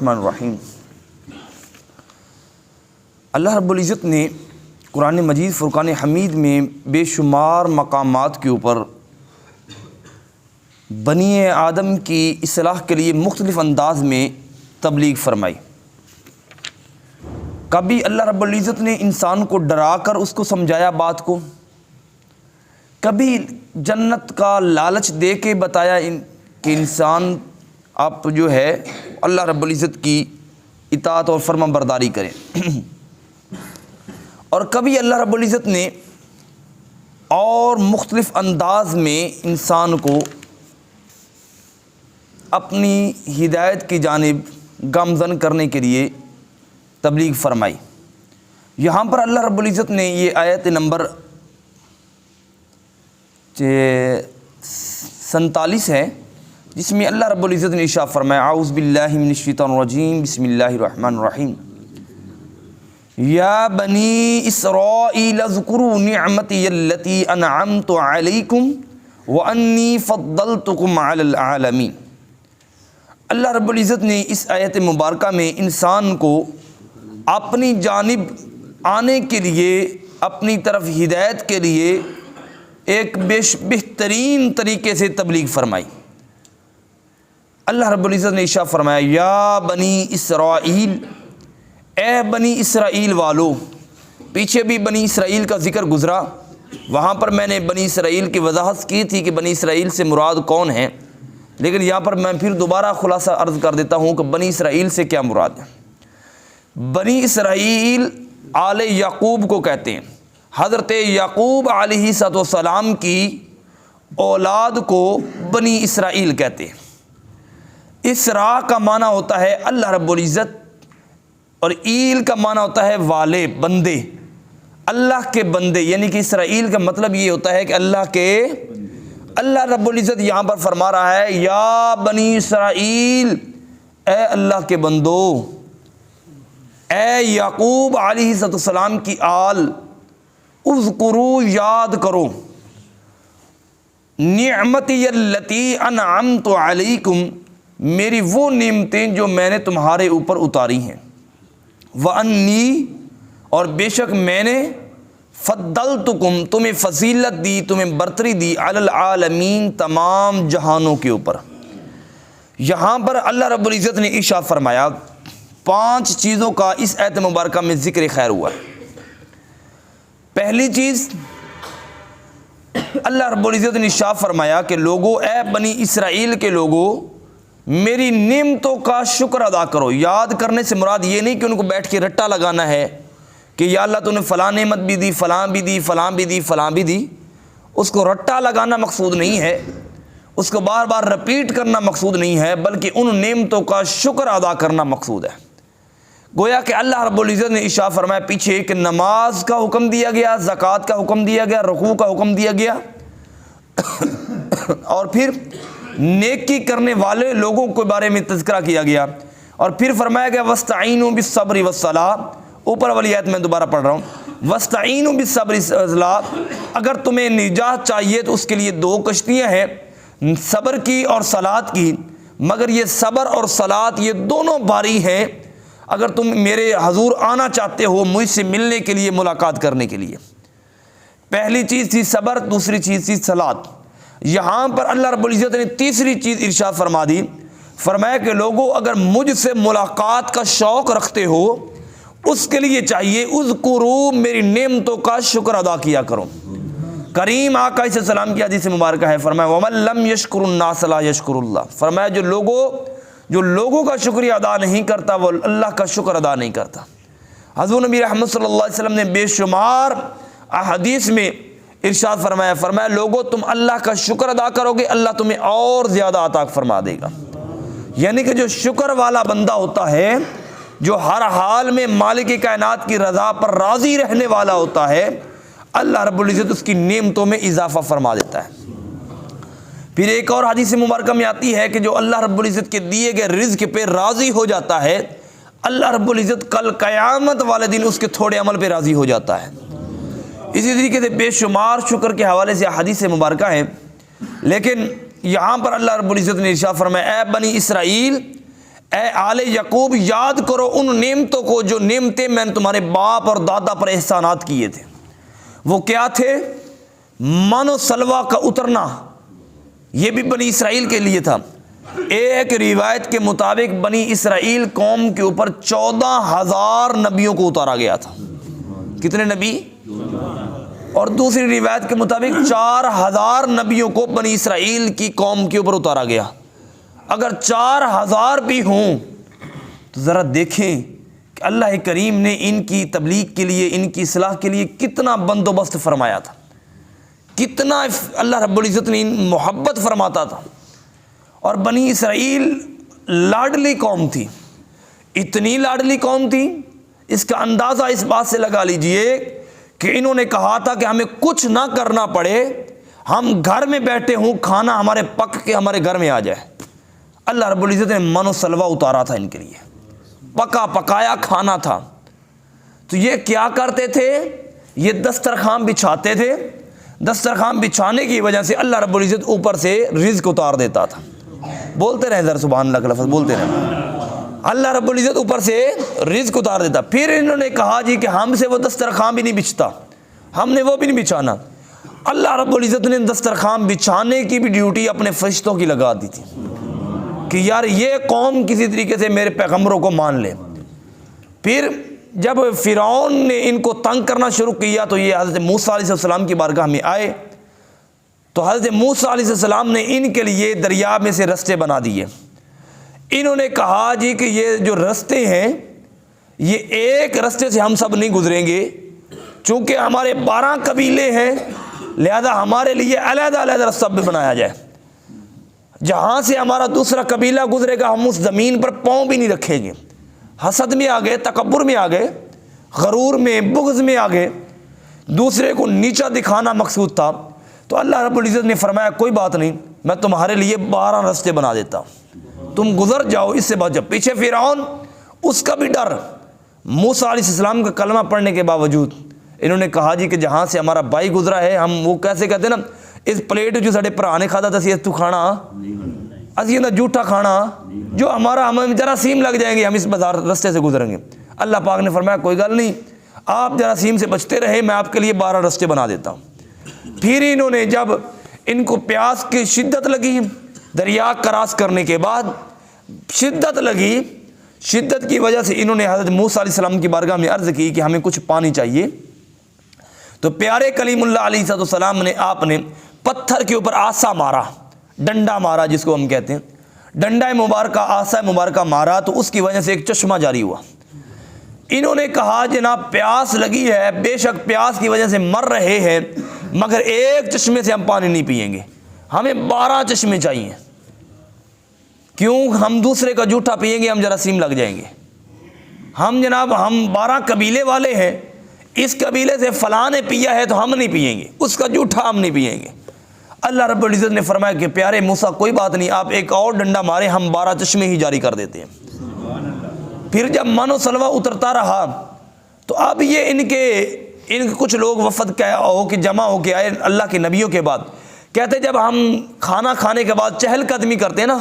الرحمن الرحیم۔ اللہ رب العزت نے قرآن مجید فرقان حمید میں بے شمار مقامات کے اوپر بنی آدم کی اصلاح کے لیے مختلف انداز میں تبلیغ فرمائی۔ کبھی اللہ رب العزت نے انسان کو ڈرا کر اس کو سمجھایا بات کو، کبھی جنت کا لالچ دے کے بتایا کہ انسان آپ جو ہے اللہ رب العزت کی اطاعت اور فرما برداری کریں، اور کبھی اللہ رب العزت نے اور مختلف انداز میں انسان کو اپنی ہدایت کی جانب گامزن کرنے کے لیے تبلیغ فرمائی۔ یہاں پر اللہ رب العزت نے یہ آیت نمبر 47 ہے، جس میں اللہ رب العزت نے ارشاد فرمایا اعوذ باللہ من الشیطان الرجیم بسم اللہ الرحمن الرحیم یا بنی اسرائیل اذکروا نعمتی التی انعمت علیکم وانی فضلتکم علی العالمین۔ اللہ رب العزت نے اس آیت مبارکہ میں انسان کو اپنی جانب آنے کے لیے، اپنی طرف ہدایت کے لیے ایک بہترین طریقے سے تبلیغ فرمائی۔ اللہ رب العزت نے ارشاد فرمایا یا بنی اسرائیل، اے بنی اسرائیل والو۔ پیچھے بھی بنی اسرائیل کا ذکر گزرا، وہاں پر میں نے بنی اسرائیل کی وضاحت کی تھی کہ بنی اسرائیل سے مراد کون ہیں، لیکن یہاں پر میں پھر دوبارہ خلاصہ عرض کر دیتا ہوں کہ بنی اسرائیل سے کیا مراد ہے۔ بنی اسرائیل آل یعقوب کو کہتے ہیں۔ حضرت یعقوب علیہ السلام کی اولاد کو بنی اسرائیل کہتے ہیں۔ اسرا کا معنی ہوتا ہے اللہ رب العزت، اور ایل کا معنی ہوتا ہے والے، بندے، اللہ کے بندے، یعنی کہ اسرائیل کا مطلب یہ ہوتا ہے کہ اللہ رب العزت یہاں پر فرما رہا ہے یا بنی اسرائیل، اے اللہ کے بندو، اے یعقوب علیہ السلام کی آل، اذکروا، یاد کرو، نعمتی التی انعمت علیکم، میری وہ نعمتیں جو میں نے تمہارے اوپر اتاری ہیں، وانی، اور بے شک میں نے، فضلتکم، تمہیں فضیلت دی، تمہیں برتری دی، علی العالمین، تمام جہانوں کے اوپر۔ یہاں پر اللہ رب العزت نے ارشاد فرمایا 5 چیزوں کا اس آیت مبارکہ میں ذکر خیر ہوا ہے۔ پہلی چیز، اللہ رب العزت نے ارشاد فرمایا کہ لوگو، اے بنی اسرائیل کے لوگو، میری نعمتوں کا شکر ادا کرو۔ یاد کرنے سے مراد یہ نہیں کہ ان کو بیٹھ کے رٹا لگانا ہے کہ یا اللہ تو نے فلاں نعمت بھی دی، فلاں بھی دی، فلاں بھی دی، فلاں بھی دی۔ اس کو رٹا لگانا مقصود نہیں ہے، اس کو بار بار رپیٹ کرنا مقصود نہیں ہے، بلکہ ان نعمتوں کا شکر ادا کرنا مقصود ہے۔ گویا کہ اللہ رب العزت نے ارشاد فرمایا پیچھے کہ نماز کا حکم دیا گیا، زکوٰۃ کا حکم دیا گیا، رکوع کا حکم دیا گیا، اور پھر نیکی کرنے والے لوگوں کے بارے میں تذکرہ کیا گیا، اور پھر فرمایا گیا وَاسْتَعِینُوا بِالصَّبْرِ وَالصَّلَاۃِ۔ اوپر والی آیت میں دوبارہ پڑھ رہا ہوں، وَاسْتَعِینُوا بِالصَّبْرِ وَالصَّلَاۃِ۔ اگر تمہیں نجات چاہیے تو اس کے لیے 2 کشتیاں ہیں، صبر کی اور صلاۃ کی، مگر یہ صبر اور صلاۃ یہ دونوں باری ہیں اگر تم میرے حضور آنا چاہتے ہو، مجھ سے ملنے کے لیے، ملاقات کرنے کے لیے۔ پہلی چیز تھی صبر، دوسری چیز تھی صلاۃ۔ یہاں پر اللہ رب العزت نے تیسری چیز ارشاد فرما دی، فرمایا کہ لوگوں اگر مجھ سے ملاقات کا شوق رکھتے ہو، اس کے لیے چاہیے اذکروا، میری نعمتوں کا شکر ادا کیا کرو۔ کریم آقا علیہ السلام کی حدیث مبارکہ ہے، فرمایا وَمَن لَّمْ يَشْكُرِ النَّاسَ لَا يَشْكُرُ اللَّهُ۔ فرمایا جو لوگوں کا شکریہ ادا نہیں کرتا وہ اللہ کا شکر ادا نہیں کرتا۔ حضور نبی رحمت صلی اللہ علیہ وسلم نے بے شمار احادیث میں ارشاد فرمایا لوگوں تم اللہ کا شکر ادا کرو گے، اللہ تمہیں اور زیادہ عطا فرما دے گا۔ یعنی کہ جو شکر والا بندہ ہوتا ہے، جو ہر حال میں مالک کائنات کی رضا پر راضی رہنے والا ہوتا ہے، اللہ رب العزت اس کی نعمتوں میں اضافہ فرما دیتا ہے۔ پھر ایک اور حدیث مبارکہ میں آتی ہے کہ جو اللہ رب العزت کے دیے گئے رزق پہ راضی ہو جاتا ہے، اللہ رب العزت کل قیامت والے دن اس کے تھوڑے عمل پہ راضی ہو جاتا ہے۔ اسی طریقے سے بے شمار شکر کے حوالے سے حدیث مبارکہ ہیں، لیکن یہاں پر اللہ رب العزت نے ارشاد فرمایا اے بنی اسرائیل، اے آل یعقوب یاد کرو ان نعمتوں کو جو نعمتیں میں نے تمہارے باپ اور دادا پر احسانات کیے تھے۔ وہ کیا تھے؟ من و سلوہ کا اترنا، یہ بھی بنی اسرائیل کے لیے تھا۔ ایک روایت کے مطابق بنی اسرائیل قوم کے اوپر 14,000 نبیوں کو اتارا گیا تھا۔ کتنے نبی؟ اور دوسری روایت کے مطابق 4,000 نبیوں کو بنی اسرائیل کی قوم کے اوپر اتارا گیا۔ اگر 4,000 بھی ہوں تو ذرا دیکھیں کہ اللہ کریم نے ان کی تبلیغ کے لیے، ان کی اصلاح کے لیے کتنا بندوبست فرمایا تھا، کتنا اللہ رب العزت نے محبت فرماتا تھا۔ اور بنی اسرائیل لاڈلی قوم تھی، اتنی لاڈلی قوم تھی، اس کا اندازہ اس بات سے لگا لیجئے کہ انہوں نے کہا تھا کہ ہمیں کچھ نہ کرنا پڑے، ہم گھر میں بیٹھے ہوں، کھانا ہمارے پک کے ہمارے گھر میں آ جائے۔ اللہ رب العزت نے من و سلوہ اتارا تھا ان کے لیے، پکا پکایا کھانا تھا۔ تو یہ کیا کرتے تھے؟ یہ دسترخوان بچھاتے تھے، دسترخوان بچھانے کی وجہ سے اللہ رب العزت اوپر سے رزق اتار دیتا تھا۔ بولتے رہیں ذرا سبحان اللہ کا لفظ بولتے رہیں۔ اللہ رب العزت اوپر سے رزق اتار دیتا۔ پھر انہوں نے کہا جی کہ ہم سے وہ دسترخوان بھی نہیں بچھتا، ہم نے وہ بھی نہیں بچھانا۔ اللہ رب العزت نے دسترخوان بچھانے کی بھی ڈیوٹی اپنے فرشتوں کی لگا دی تھی کہ یار یہ قوم کسی طریقے سے میرے پیغمبروں کو مان لے۔ پھر جب فرعون نے ان کو تنگ کرنا شروع کیا تو یہ حضرت موسیٰ علیہ السلام کی بارگاہ میں آئے، تو حضرت موسیٰ علیہ السلام نے ان کے لیے دریا میں سے رستے بنا دیے۔ انہوں نے کہا جی کہ یہ جو رستے ہیں یہ ایک رستے سے ہم سب نہیں گزریں گے، چونکہ ہمارے 12 قبیلے ہیں، لہذا ہمارے لیے علیحدہ علیحدہ رستہ بھی بنایا جائے۔ جہاں سے ہمارا دوسرا قبیلہ گزرے گا ہم اس زمین پر پاؤں بھی نہیں رکھیں گے۔ حسد میں آ گئے، تکبر میں آ گئے، غرور میں، بغض میں آ گئے، دوسرے کو نیچا دکھانا مقصود تھا۔ تو اللہ رب العزت نے فرمایا کوئی بات نہیں، میں تمہارے لیے 12 رستے بنا دیتا ہوں، تم گزر جاؤ، اس سے بچ جاؤ۔ پیچھے فرعون، اس کا بھی ڈر۔ موسیٰ علیہ السلام کا کلمہ پڑھنے کے باوجود انہوں نے کہا جی کہ جہاں سے ہمارا بھائی گزرا ہے، ہم وہ کیسے کہتے ہیں نا، اس پلیٹ جو ساڑے پرا نے کھاتا تھا سی تو کھانا اسی اندر جھوٹا کھانا جو ہمارا ہمیں جراثیم لگ جائیں گے، ہم اس بازار رستے سے گزریں گے۔ اللہ پاک نے فرمایا کوئی گل نہیں، آپ جراثیم سے بچتے رہے، میں آپ کے لیے 12 رستے بنا دیتا ہوں۔ پھر انہوں نے جب ان کو پیاس کی شدت لگی، دریا کراس کرنے کے بعد شدت لگی، شدت کی وجہ سے انہوں نے حضرت موسیٰ علیہ السلام کی بارگاہ میں عرض کی کہ ہمیں کچھ پانی چاہیے۔ تو پیارے کلیم اللہ علیہ السلام نے آپ نے پتھر کے اوپر آسا مارا، ڈنڈا مارا جس کو ہم کہتے ہیں، ڈنڈا مبارکہ، آسا مبارکہ مارا، تو اس کی وجہ سے ایک چشمہ جاری ہوا۔ انہوں نے کہا جناب پیاس لگی ہے، بے شک پیاس کی وجہ سے مر رہے ہیں، مگر ایک چشمے سے ہم پانی نہیں پئیں گے، ہمیں 12 چشمے چاہیے۔ کیوں؟ ہم دوسرے کا جھوٹا پئیں گے، ہم جراثیم لگ جائیں گے۔ ہم جناب ہم 12 قبیلے والے ہیں، اس قبیلے سے فلاں نے پیا ہے تو ہم نہیں پئیں گے، اس کا جھوٹا ہم نہیں پئیں گے۔ اللہ رب العزت نے فرمایا کہ پیارے موسیٰ کوئی بات نہیں، آپ ایک اور ڈنڈا مارے، ہم 12 چشمے ہی جاری کر دیتے ہیں۔ پھر جب من و سلوہ اترتا رہا تو اب یہ ان کے کچھ لوگ وفد ہو کے جمع ہو کے آئے اللہ کے نبیوں کے بعد، کہتے جب ہم کھانا کھانے کے بعد چہل قدمی کرتے ہیں نا،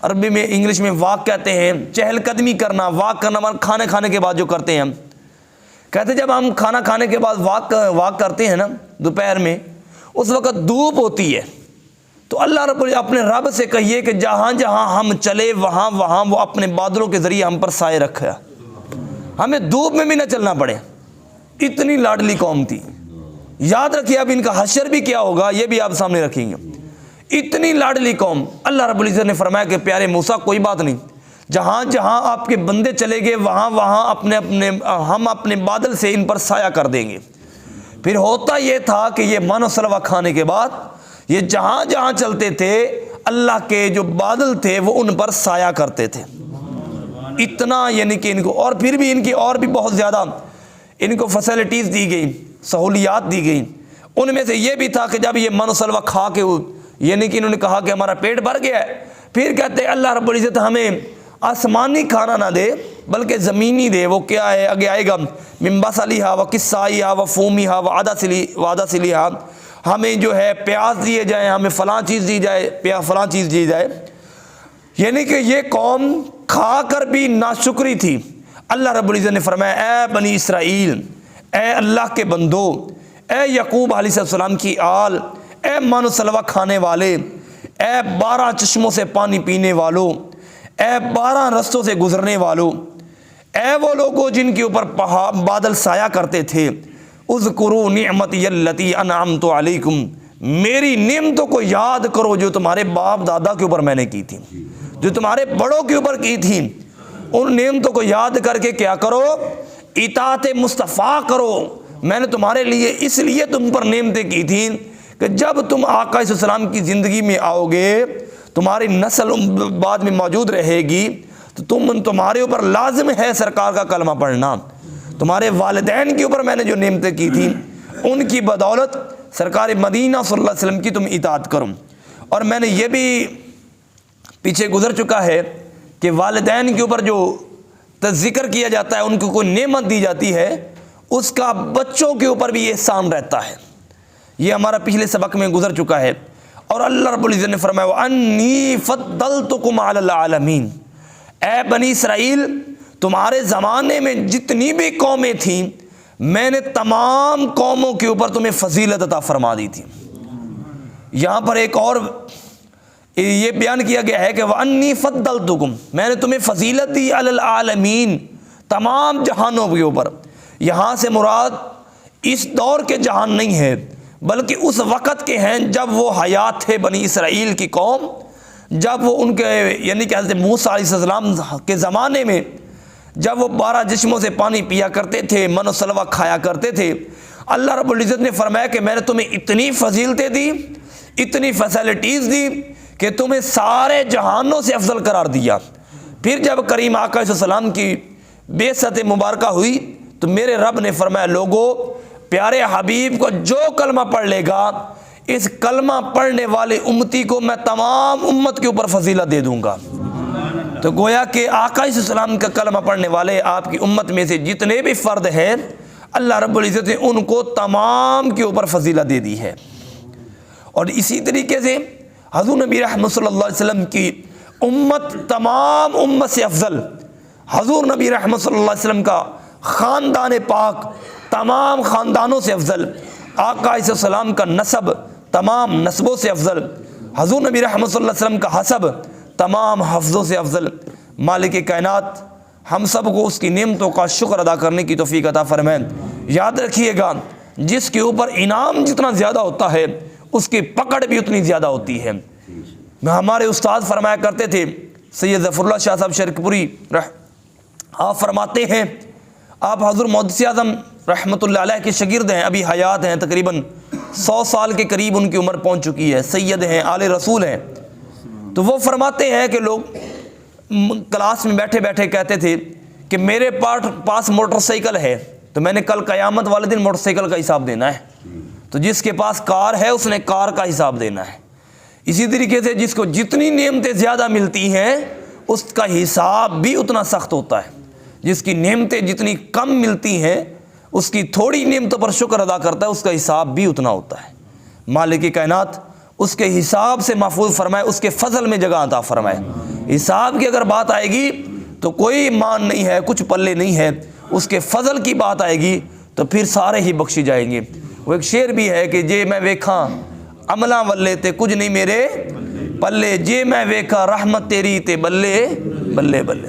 عربی میں انگلش میں واک کہتے ہیں، چہل قدمی کرنا، واک کرنا کھانے کھانے کے بعد جو کرتے ہیں ہم، کہتے جب ہم کھانا کھانے کے بعد واک کرتے ہیں نا دوپہر میں، اس وقت دھوپ ہوتی ہے، تو اللہ رب اپنے رب سے کہیے کہ جہاں جہاں ہم چلے وہاں وہاں وہ اپنے بادلوں کے ذریعے ہم پر سائے رکھے، ہمیں دھوپ میں بھی نہ چلنا پڑے۔ اتنی لاڈلی قوم تھی۔ یاد رکھیے اب ان کا حشر بھی کیا ہوگا یہ بھی آپ سامنے رکھیں گے۔ اتنی لاڈلی قوم، اللہ رب العزت نے فرمایا کہ پیارے موسیٰ کوئی بات نہیں، جہاں جہاں آپ کے بندے چلے گئے وہاں وہاں ہم اپنے بادل سے ان پر سایہ کر دیں گے۔ پھر ہوتا یہ تھا کہ یہ من و سلوہ کھانے کے بعد یہ جہاں جہاں چلتے تھے اللہ کے جو بادل تھے وہ ان پر سایہ کرتے تھے۔ اتنا یعنی کہ ان کو، اور پھر بھی ان کی اور بھی بہت زیادہ ان کو فیسلٹیز دی گئی، سہولیات دی گئی۔ ان میں سے یہ بھی تھا کہ جب یہ من و سلوہ کھا کے یعنی کہ انہوں نے کہا کہ ہمارا پیٹ بھر گیا ہے، پھر کہتے اللہ رب العزت ہمیں آسمانی کھانا نہ دے بلکہ زمینی دے۔ وہ کیا ہے آگے آئے گا، من بصلیہا و قصائیہا و فومیہا و عدسلیہا، ہمیں جو ہے پیاز دیے جائیں، ہمیں فلاں چیز دی جائے، فلاں چیز دی جائے۔ یعنی کہ یہ قوم کھا کر بھی ناشکری تھی۔ اللہ رب العزت نے فرمایا اے بنی اسرائیل، اے اللہ کے بندو، اے یعقوب علیہ السلام کی آل، اے مان و سلوہ کھانے والے، اے 12 چشموں سے پانی پینے والوں، اے 12 رستوں سے گزرنے والوں، اے وہ لوگوں جن کے اوپر بادل سایہ کرتے تھے، اذکروا نعمتی التی انعمت علیکم، میری نعمتوں کو یاد کرو جو تمہارے باپ دادا کے اوپر میں نے کی تھی، جو تمہارے بڑوں کے اوپر کی تھی۔ ان نعمتوں کو یاد کر کے کیا کرو؟ اطاعت مصطفیٰ کرو۔ میں نے تمہارے لیے اس لیے تم پر نعمتیں کی تھیں کہ جب تم آقا صلی اللہ علیہ وسلم کی زندگی میں آؤ گے، تمہاری نسل بعد میں موجود رہے گی، تو تمہارے اوپر لازم ہے سرکار کا کلمہ پڑھنا۔ تمہارے والدین کے اوپر میں نے جو نعمتیں کی تھیں، ان کی بدولت سرکار مدینہ صلی اللہ علیہ وسلم کی تم اطاعت کرو۔ اور میں نے یہ بھی پیچھے گزر چکا ہے کہ والدین کے اوپر جو ذکر کیا جاتا ہے، ان کو کوئی نعمت دی جاتی ہے، اس کا بچوں کے اوپر بھی احسان رہتا ہے۔ یہ ہمارا پچھلے سبق میں گزر چکا ہے۔ اور اللہ رب العزت نے فرمایا وَأَنِّي فَضَّلْتُكُمْ عَلَى الْعَالَمِينَ، اے بنی اسرائیل، تمہارے زمانے میں جتنی بھی قومیں تھیں، میں نے تمام قوموں کے اوپر تمہیں فضیلت عطا فرما دی تھی۔ یہاں پر ایک اور یہ بیان کیا گیا ہے کہ وَأَنِّي فَضَّلْتُكُمْ، میں نے تمہیں فضیلت دی عَلَى الْعَالَمِينَ، تمام جہانوں کے اوپر۔ یہاں سے مراد اس دور کے جہان نہیں ہے، بلکہ اس وقت کے ہیں جب وہ حیات تھے بنی اسرائیل کی قوم، جب وہ ان کے یعنی کہ حضرت موسیٰ علیہ السلام کے زمانے میں جب وہ 12 چشموں سے پانی پیا کرتے تھے، من و سلوہ کھایا کرتے تھے۔ اللہ رب العزت نے فرمایا کہ میں نے تمہیں اتنی فضیلتیں دی، اتنی فیسلٹیز دی کہ تمہیں سارے جہانوں سے افضل قرار دیا۔ پھر جب کریم آقا صلی اللہ علیہ وسلم کی بعثت مبارکہ ہوئی تو میرے رب نے فرمایا لوگو، پیارے حبیب کو جو کلمہ پڑھ لے گا، اس کلمہ پڑھنے والے امتی کو میں تمام امت کے اوپر فضیلت دے دوں گا۔ تو گویا کہ آقا صلی اللہ علیہ وسلم کا کلمہ پڑھنے والے آپ کی امت میں سے جتنے بھی فرد ہیں، اللہ رب العزت نے ان کو تمام کے اوپر فضیلت دے دی ہے۔ اور اسی طریقے سے حضور نبی رحمت صلی اللہ علیہ وسلم کی امت تمام امت سے افضل، حضور نبی رحمت صلی اللہ علیہ وسلم کا خاندان پاک تمام خاندانوں سے افضل، آقا علیہ السلام کا نسب تمام نسبوں سے افضل، حضور نبی رحمت صلی اللہ علیہ وسلم کا حسب تمام حفظوں سے افضل۔ مالک کائنات ہم سب کو اس کی نعمتوں کا شکر ادا کرنے کی توفیق عطا فرمائے۔ یاد رکھیے گا، جس کے اوپر انعام جتنا زیادہ ہوتا ہے، اس کی پکڑ بھی اتنی زیادہ ہوتی ہے۔ ہمارے استاد فرمایا کرتے تھے، سید ظفر اللہ شاہ صاحب شرک پوری، آپ فرماتے ہیں، آپ حضور محدث اعظم رحمۃ اللہ علیہ کے شاگرد ہیں، ابھی حیات ہیں، تقریباً 100 سال کے قریب ان کی عمر پہنچ چکی ہے، سید ہیں، آل رسول ہیں۔ تو وہ فرماتے ہیں کہ لوگ کلاس میں بیٹھے بیٹھے کہتے تھے کہ میرے پاس موٹر سائیکل ہے، تو میں نے کل قیامت والے دن موٹر سائیکل کا حساب دینا ہے، تو جس کے پاس کار ہے اس نے کار کا حساب دینا ہے۔ اسی طریقے سے جس کو جتنی نعمتیں زیادہ ملتی ہیں، اس کا حساب بھی اتنا سخت ہوتا ہے۔ جس کی نعمتیں جتنی کم ملتی ہیں، اس کی تھوڑی نعمتوں پر شکر ادا کرتا ہے، اس کا حساب بھی اتنا ہوتا ہے۔ مالک کائنات اس کے حساب سے محفوظ فرمائے، اس کے فضل میں جگہ عطا فرمائے۔ حساب کی اگر بات آئے گی تو کوئی مان نہیں ہے، کچھ پلے نہیں ہے، اس کے فضل کی بات آئے گی تو پھر سارے ہی بخشی جائیں گے۔ وہ ایک شعر بھی ہے کہ جے میں ویکھاں عملاں ولے تے کچھ نہیں میرے پلے، جے میں ویکھاں رحمت تیری تے بلے بلے بلے۔